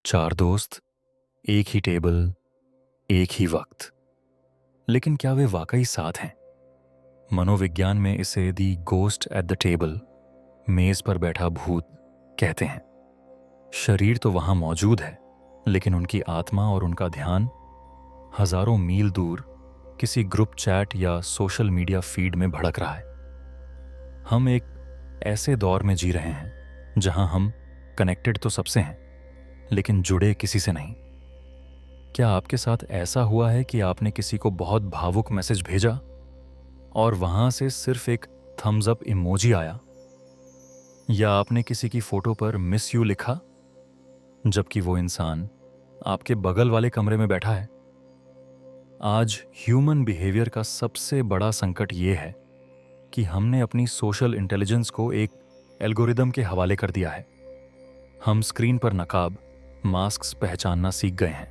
चार दोस्त, एक ही टेबल, एक ही वक्त। लेकिन क्या वे वाकई साथ हैं? मनोविज्ञान में इसे दी गोस्ट एट द टेबल, मेज पर बैठा भूत कहते हैं। शरीर तो वहां मौजूद है, लेकिन उनकी आत्मा और उनका ध्यान हजारों मील दूर किसी ग्रुप चैट या सोशल मीडिया फीड में भड़क रहा है। हम एक ऐसे दौर में जी रहे हैं जहां हम कनेक्टेड तो सबसे हैं, लेकिन जुड़े किसी से नहीं। क्या आपके साथ ऐसा हुआ है कि आपने किसी को बहुत भावुक मैसेज भेजा और वहां से सिर्फ एक थम्स अप इमोजी आया, या आपने किसी की फोटो पर मिस यू लिखा जबकि वो इंसान आपके बगल वाले कमरे में बैठा है? आज ह्यूमन बिहेवियर का सबसे बड़ा संकट ये है कि हमने अपनी सोशल इंटेलिजेंस को एक एल्गोरिदम के हवाले कर दिया है। हम स्क्रीन पर नकाब, मास्क्स पहचानना सीख गए हैं,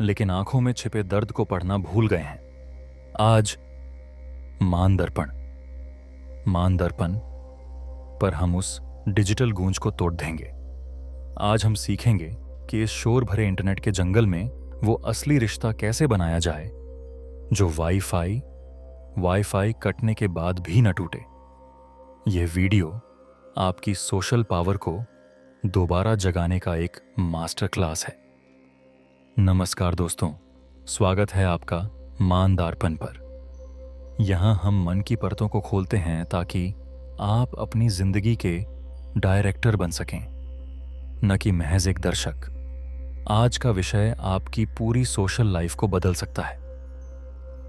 लेकिन आंखों में छिपे दर्द को पढ़ना भूल गए हैं। आज मान दर्पण पर हम उस डिजिटल गूंज को तोड़ देंगे। आज हम सीखेंगे कि इस शोर भरे इंटरनेट के जंगल में वो असली रिश्ता कैसे बनाया जाए जो वाईफाई कटने के बाद भी न टूटे। यह वीडियो आपकी सोशल पावर को दोबारा जगाने का एक मास्टर क्लास है। नमस्कार दोस्तों, स्वागत है आपका मानदारपन पर। यहाँ हम मन की परतों को खोलते हैं ताकि आप अपनी जिंदगी के डायरेक्टर बन सकें, न कि महज एक दर्शक। आज का विषय आपकी पूरी सोशल लाइफ को बदल सकता है।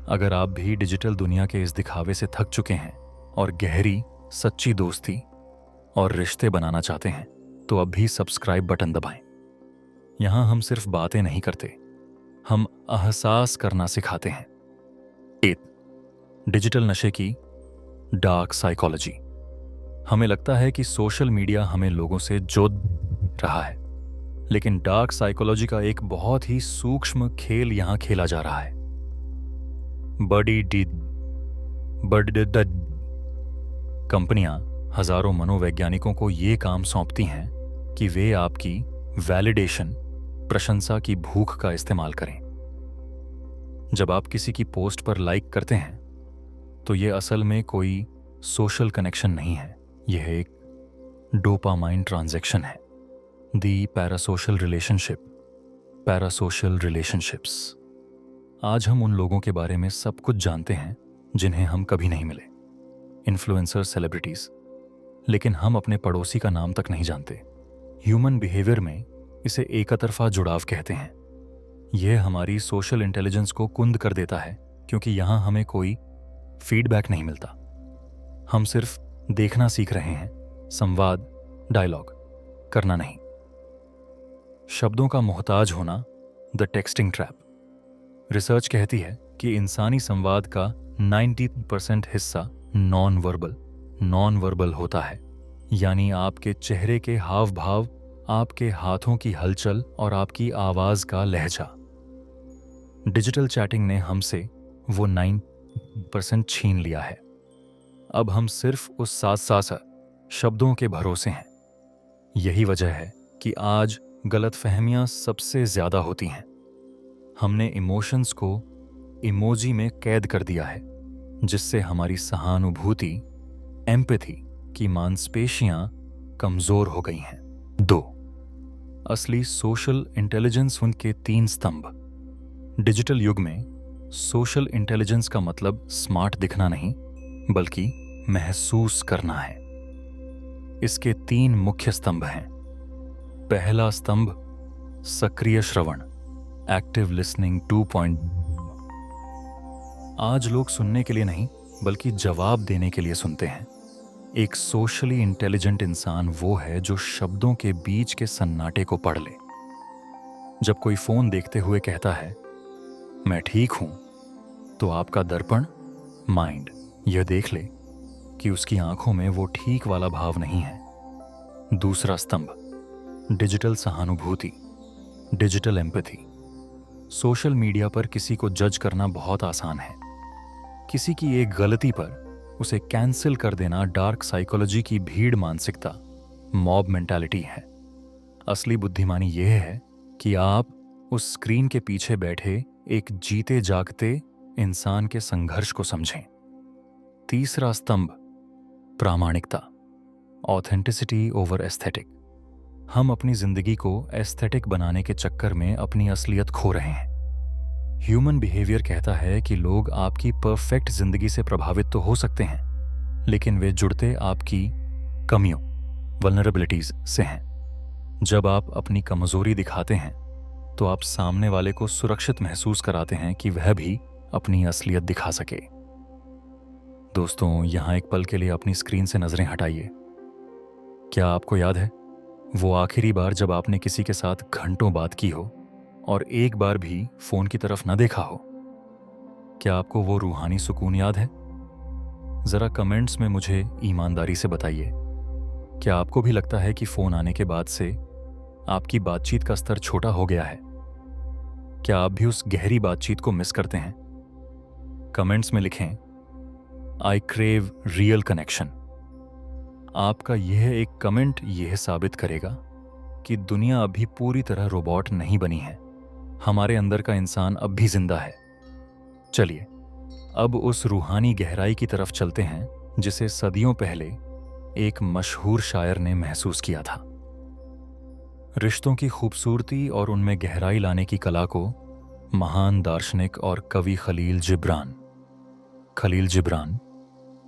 अगर आप भी डिजिटल दुनिया के इस दिखावे से थक चुके हैं और गहरी सच्ची दोस्ती और रिश्ते बनाना चाहते हैं, तो अब भी सब्सक्राइब बटन दबाएं। यहां हम सिर्फ बातें नहीं करते, हम एहसास करना सिखाते हैं। डिजिटल नशे की डार्क साइकोलॉजी। हमें लगता है कि सोशल मीडिया हमें लोगों से जोड़ रहा है, लेकिन डार्क साइकोलॉजी का एक बहुत ही सूक्ष्म खेल यहां खेला जा रहा है। कंपनियां हजारों मनोवैज्ञानिकों को ये काम सौंपती हैं कि वे आपकी वैलिडेशन, प्रशंसा की भूख का इस्तेमाल करें। जब आप किसी की पोस्ट पर लाइक करते हैं, तो ये असल में कोई सोशल कनेक्शन नहीं है, यह एक डोपामाइन ट्रांजैक्शन है। दी पैरासोशल रिलेशनशिप्स। आज हम उन लोगों के बारे में सब कुछ जानते हैं जिन्हें हम कभी नहीं मिले, इन्फ्लुएंसर, सेलिब्रिटीज, लेकिन हम अपने पड़ोसी का नाम तक नहीं जानते। ह्यूमन बिहेवियर में इसे एकतरफा जुड़ाव कहते हैं। यह हमारी सोशल इंटेलिजेंस को कुंद कर देता है, क्योंकि यहां हमें कोई फीडबैक नहीं मिलता। हम सिर्फ देखना सीख रहे हैं, संवाद, डायलॉग करना नहीं। शब्दों का मोहताज होना, द टेक्सटिंग ट्रैप। रिसर्च कहती है कि इंसानी संवाद का 90% हिस्सा नॉन वर्बल होता है, यानी आपके चेहरे के हाव भाव, आपके हाथों की हलचल और आपकी आवाज का लहजा। डिजिटल चैटिंग ने हमसे वो 9% छीन लिया है। अब हम सिर्फ उस साथ शब्दों के भरोसे हैं। यही वजह है कि आज गलतफहमियां सबसे ज्यादा होती हैं। हमने इमोशंस को इमोजी में कैद कर दिया है, जिससे हमारी सहानुभूति, एम्पैथी की मांसपेशियां कमजोर हो गई हैं। 2. असली सोशल इंटेलिजेंस उनके 3 स्तंभ। डिजिटल युग में सोशल इंटेलिजेंस का मतलब स्मार्ट दिखना नहीं, बल्कि महसूस करना है। इसके 3 मुख्य स्तंभ हैं। पहला स्तंभ सक्रिय श्रवण, एक्टिव लिसनिंग 2. आज लोग सुनने के लिए नहीं, बल्कि जवाब देने के लिए सुनते हैं। एक सोशली इंटेलिजेंट इंसान वो है जो शब्दों के बीच के सन्नाटे को पढ़ ले। जब कोई फोन देखते हुए कहता है मैं ठीक हूं, तो आपका दर्पण, माइंड, यह देख ले कि उसकी आंखों में वो ठीक वाला भाव नहीं है। दूसरा स्तंभ डिजिटल सहानुभूति, डिजिटल एम्पैथी। सोशल मीडिया पर किसी को जज करना बहुत आसान है। किसी की एक गलती पर उसे कैंसिल कर देना डार्क साइकोलॉजी की भीड़ मानसिकता, मॉब मेंटालिटी है। असली बुद्धिमानी यह है कि आप उस स्क्रीन के पीछे बैठे एक जीते जागते इंसान के संघर्ष को समझें। तीसरा स्तंभ, प्रामाणिकता, ऑथेंटिसिटी ओवर एस्थेटिक। हम अपनी जिंदगी को एस्थेटिक बनाने के चक्कर में अपनी असलियत खो रहे हैं। ह्यूमन बिहेवियर कहता है कि लोग आपकी परफेक्ट जिंदगी से प्रभावित तो हो सकते हैं, लेकिन वे जुड़ते आपकी कमियों, वल्नरेबिलिटीज से हैं। जब आप अपनी कमजोरी दिखाते हैं तो आप सामने वाले को सुरक्षित महसूस कराते हैं कि वह भी अपनी असलियत दिखा सके। दोस्तों, यहां एक पल के लिए अपनी स्क्रीन से नजरें हटाइए। क्या आपको याद है वो आखिरी बार जब आपने किसी के साथ घंटों बात की हो और एक बार भी फोन की तरफ न देखा हो? क्या आपको वो रूहानी सुकून याद है? जरा कमेंट्स में मुझे ईमानदारी से बताइए, क्या आपको भी लगता है कि फोन आने के बाद से आपकी बातचीत का स्तर छोटा हो गया है? क्या आप भी उस गहरी बातचीत को मिस करते हैं? कमेंट्स में लिखें, आई क्रेव रियल कनेक्शन। आपका यह एक कमेंट यह साबित करेगा कि दुनिया अभी पूरी तरह रोबोट नहीं बनी है। हमारे अंदर का इंसान अब भी जिंदा है। चलिए अब उस रूहानी गहराई की तरफ चलते हैं जिसे सदियों पहले एक मशहूर शायर ने महसूस किया था। रिश्तों की खूबसूरती और उनमें गहराई लाने की कला को महान दार्शनिक और कवि खलील जिब्रान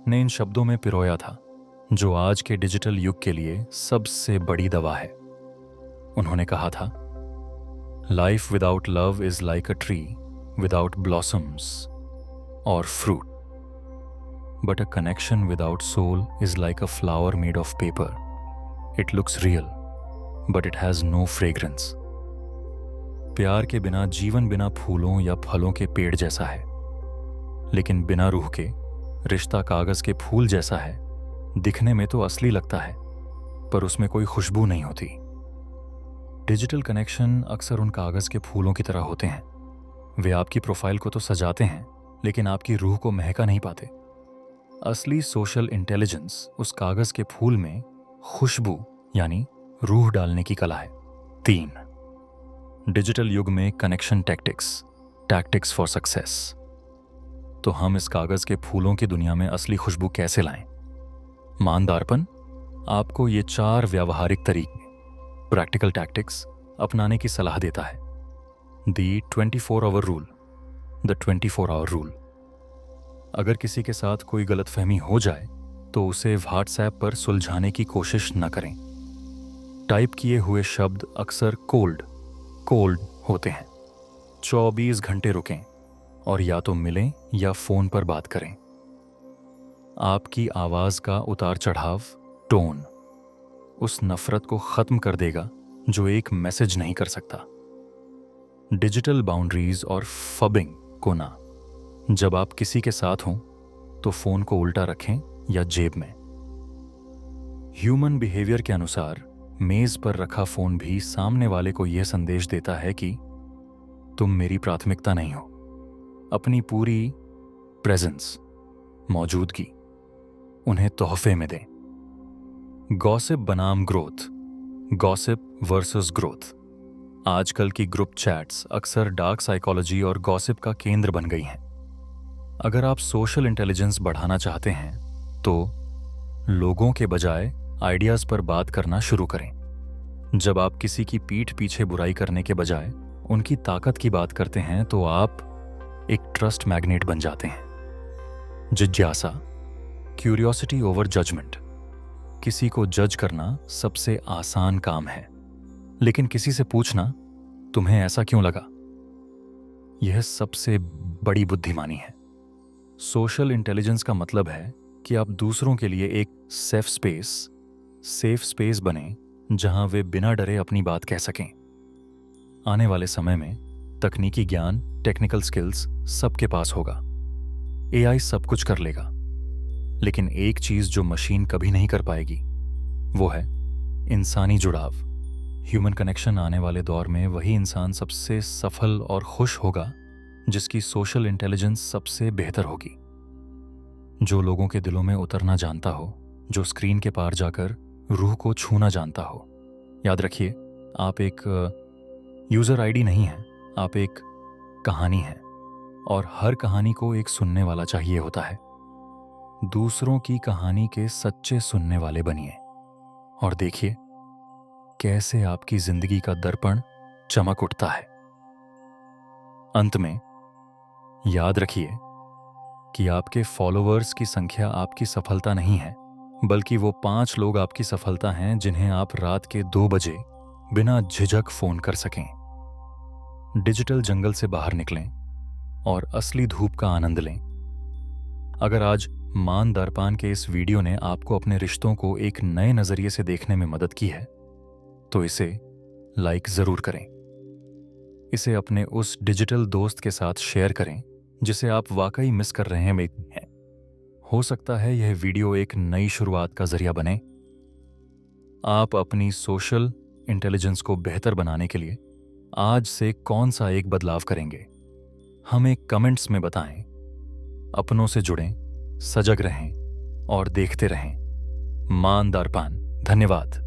ने इन शब्दों में पिरोया था, जो आज के डिजिटल युग के लिए सबसे बड़ी दवा है। उन्होंने कहा था, life without love is like a tree without blossoms और fruit, but a connection without soul is like a flower made of paper. It looks real but it has no fragrance. प्यार के बिना जीवन बिना फूलों या फलों के पेड़ जैसा है, लेकिन बिना रूह के रिश्ता कागज के फूल जैसा है। दिखने में तो असली लगता है, पर उसमें कोई खुशबू नहीं होती। डिजिटल कनेक्शन अक्सर उन कागज के फूलों की तरह होते हैं। वे आपकी प्रोफाइल को तो सजाते हैं, लेकिन आपकी रूह को महका नहीं पाते। असली सोशल इंटेलिजेंस उस कागज के फूल में खुशबू यानी रूह डालने की कला है। 3, डिजिटल युग में कनेक्शन टैक्टिक्स फॉर सक्सेस। तो हम इस कागज के फूलों की दुनिया में असली खुशबू कैसे लाएं? ईमानदारपन आपको ये 4 व्यावहारिक तरीके, प्रैक्टिकल टैक्टिक्स अपनाने की सलाह देता है। The 24 hour rule. अगर किसी के साथ कोई गलतफहमी हो जाए तो उसे व्हाट्सएप पर सुलझाने की कोशिश न करें। टाइप किए हुए शब्द अक्सर कोल्ड होते हैं। 24 घंटे रुकें और या तो मिलें या फोन पर बात करें। आपकी आवाज का उतार चढ़ाव, टोन, उस नफरत को खत्म कर देगा जो एक मैसेज नहीं कर सकता। डिजिटल बाउंड्रीज और फबिंग को ना। जब आप किसी के साथ हों तो फोन को उल्टा रखें या जेब में। ह्यूमन बिहेवियर के अनुसार मेज पर रखा फोन भी सामने वाले को यह संदेश देता है कि तुम मेरी प्राथमिकता नहीं हो। अपनी पूरी प्रेजेंस, मौजूदगी उन्हें तोहफे में दें। गॉसिप बनाम ग्रोथ, गॉसिप वर्सेस ग्रोथ। आजकल की ग्रुप चैट्स अक्सर डार्क साइकोलॉजी और गॉसिप का केंद्र बन गई हैं। अगर आप सोशल इंटेलिजेंस बढ़ाना चाहते हैं तो लोगों के बजाय आइडियाज पर बात करना शुरू करें। जब आप किसी की पीठ पीछे बुराई करने के बजाय उनकी ताकत की बात करते हैं तो आप एक ट्रस्ट मैग्नेट बन जाते हैं। जिज्ञासा, क्यूरियोसिटी ओवर जजमेंट। किसी को जज करना सबसे आसान काम है, लेकिन किसी से पूछना तुम्हें ऐसा क्यों लगा, यह सबसे बड़ी बुद्धिमानी है। सोशल इंटेलिजेंस का मतलब है कि आप दूसरों के लिए एक सेफ स्पेस बने जहां वे बिना डरे अपनी बात कह सकें। आने वाले समय में तकनीकी ज्ञान, टेक्निकल स्किल्स सबके पास होगा। एआई सब कुछ कर लेगा, लेकिन एक चीज जो मशीन कभी नहीं कर पाएगी वो है इंसानी जुड़ाव, ह्यूमन कनेक्शन। आने वाले दौर में वही इंसान सबसे सफल और खुश होगा जिसकी सोशल इंटेलिजेंस सबसे बेहतर होगी। जो लोगों के दिलों में उतरना जानता हो, जो स्क्रीन के पार जाकर रूह को छूना जानता हो। याद रखिए, आप एक यूज़र आईडी नहीं हैं, आप एक कहानी हैं, और हर कहानी को एक सुनने वाला चाहिए होता है। दूसरों की कहानी के सच्चे सुनने वाले बनिए और देखिए कैसे आपकी जिंदगी का दर्पण चमक उठता है। अंत में याद रखिए कि आपके फॉलोअर्स की संख्या आपकी सफलता नहीं है, बल्कि वो 5 लोग आपकी सफलता हैं जिन्हें आप रात के 2 बजे बिना झिझक फोन कर सकें। डिजिटल जंगल से बाहर निकलें और असली धूप का आनंद लें। अगर आज मान दर्पण के इस वीडियो ने आपको अपने रिश्तों को एक नए नजरिए से देखने में मदद की है, तो इसे लाइक जरूर करें। इसे अपने उस डिजिटल दोस्त के साथ शेयर करें जिसे आप वाकई मिस कर रहे हैं। हो सकता है यह वीडियो एक नई शुरुआत का जरिया बने। आप अपनी सोशल इंटेलिजेंस को बेहतर बनाने के लिए आज से कौन सा एक बदलाव करेंगे, हमें कमेंट्स में बताएं। अपनों से जुड़ें, सजग रहें और देखते रहें मान दर्पण। धन्यवाद।